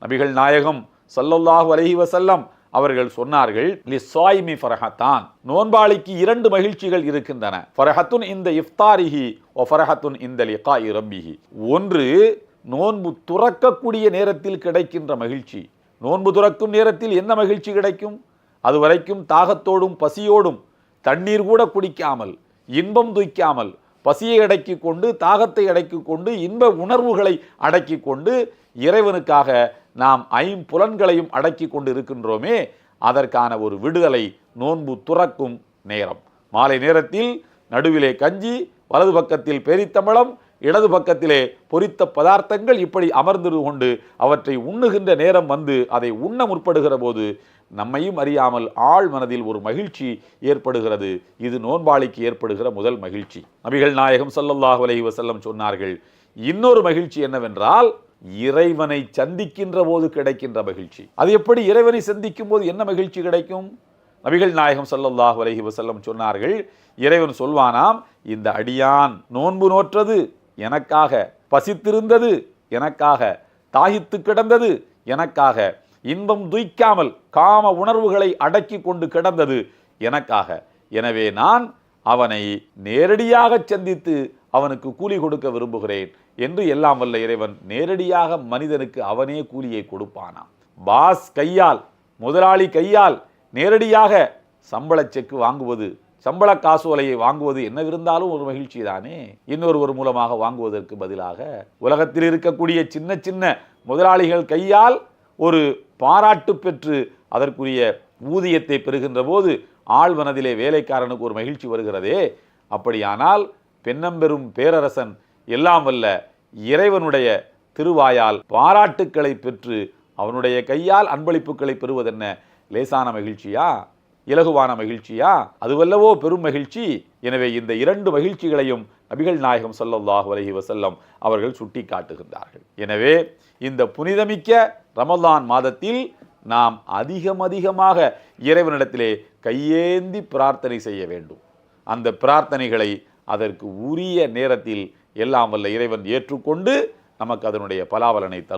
நபிகள் நாயகம் ஸல்லல்லாஹு அலைஹி வஸல்லம் அவர்கள் சொன்னார்கள், லிஸ்ஸாயிமி ஃபரஹத்தான், நோன்பாளிக்கு 2 மகிழ்ச்சிகள் இருக்கின்றன. ஃபரஹத்துன் இந்த இஃப்தாரிஹி வ ஃபரஹத்துன் இந்த லிகாஇ ரப்பிஹி. ஒன்று நோன்பு துறக்கக்கூடிய நேரத்தில் கிடைக்கின்ற மகிழ்ச்சி. நோன்பு துறக்கும் நேரத்தில் என்ன மகிழ்ச்சி கிடைக்கும்? அதுவரைக்கும் தாகத்தோடும் பசியோடும் தண்ணீர் கூட குடிக்காமல், இன்பம் துய்க்காமல், பசியை அடக்கி கொண்டு, தாகத்தை அடக்கி கொண்டு, இன்ப உணர்வுகளை அடக்கி கொண்டு, இறைவனுக்காக நாம் ஐம்புலன்களையும் அடக்கி கொண்டு இருக்கின்றோமே, அதற்கான ஒரு விடுதலை நோன்பு துறக்கும் நேரம். மாலை நேரத்தில் நடுவிலே கஞ்சி, வலது பக்கத்தில் பேரித்தம்பழம், இடது பக்கத்திலே பொரித்த பதார்த்தங்கள், இப்படி அமர்ந்து கொண்டு அவற்றை உண்ணுகின்ற நேரம் வந்து அதை உண்ண முற்படுகிற போது நம்மையும் அறியாமல் ஆழ் மனதில் ஒரு மகிழ்ச்சி ஏற்படுகிறது. இது நோன்பாளிக்கு ஏற்படுகிற முதல் மகிழ்ச்சி. நபிகள் நாயகம் ஸல்லல்லாஹு அலைஹி வஸல்லம் சொன்னார்கள், இன்னொரு மகிழ்ச்சி என்னவென்றால் இறைவனை சந்திக்கின்ற போது கிடைக்கின்ற மகிழ்ச்சி. அது எப்படி? இறைவனை சந்திக்கும் போது என்ன மகிழ்ச்சி கிடைக்கும்? நபிகள் நாயகம் ஸல்லல்லாஹு அலைஹி வஸல்லம் சொன்னார்கள், இறைவன் சொல்வானாம், இந்த அடியான் நோன்பு நோற்றது எனக்காக, பசித்திருந்தது எனக்காக, தாகித்து கிடந்தது எனக்காக, இன்பம் துய்க்காமல் காம உணர்வுகளை அடக்கி கொண்டு கிடந்தது எனக்காக. எனவே நான் அவனை நேரடியாக சந்தித்து அவனுக்கு கூலி கொடுக்க விரும்புகிறேன் என்று எல்லாம் வல்ல இறைவன் நேரடியாக மனிதனுக்கு அவனே கூலியை கொடுப்பானாம். பாஸ் கையால், முதலாளி கையால் நேரடியாக சம்பள செக்கு வாங்குவது, சம்பள காசோலையை வாங்குவது என்னவிருந்தாலும் ஒரு மகிழ்ச்சி தானே. இன்னொருவர் மூலமாக வாங்குவதற்கு பதிலாக உலகத்தில் இருக்கக்கூடிய சின்ன சின்ன முதலாளிகள் கையால் ஒரு பாராட்டு பெற்று அதற்குரிய ஊதியத்தை பெறுகின்ற போது ஆழ்மனதிலே வேலைக்காரனுக்கு ஒரு மகிழ்ச்சி வருகிறதே. அப்படியானால் பெண்ணம்பெரும் பேரரசன் எல்லாம் வல்ல இறைவனுடைய திருவாயால் பாராட்டுக்களை பெற்று அவனுடைய கையால் அன்பளிப்புகளை பெறுவதென்ன லேசான மகிழ்ச்சியா? இலகுவான மகிழ்ச்சியா? அதுவல்லவோ பெரும் மகிழ்ச்சி. எனவே இந்த 2 மகிழ்ச்சிகளையும் நபிகள் நாயகம் ஸல்லல்லாஹு அலைஹி வஸல்லம் அவர்கள் சுட்டி காட்டுகின்றார்கள். எனவே இந்த புனிதமிக்க ரமலான் மாதத்தில் நாம் அதிகமாக இறைவனிடத்திலே கையேந்தி பிரார்த்தனை செய்ய வேண்டும். அந்த பிரார்த்தனைகளை அதற்கு உரிய நேரத்தில் எல்லாம் வல்ல இறைவன் ஏற்றுக்கொண்டு நமக்கு அதனுடைய பலாபலனை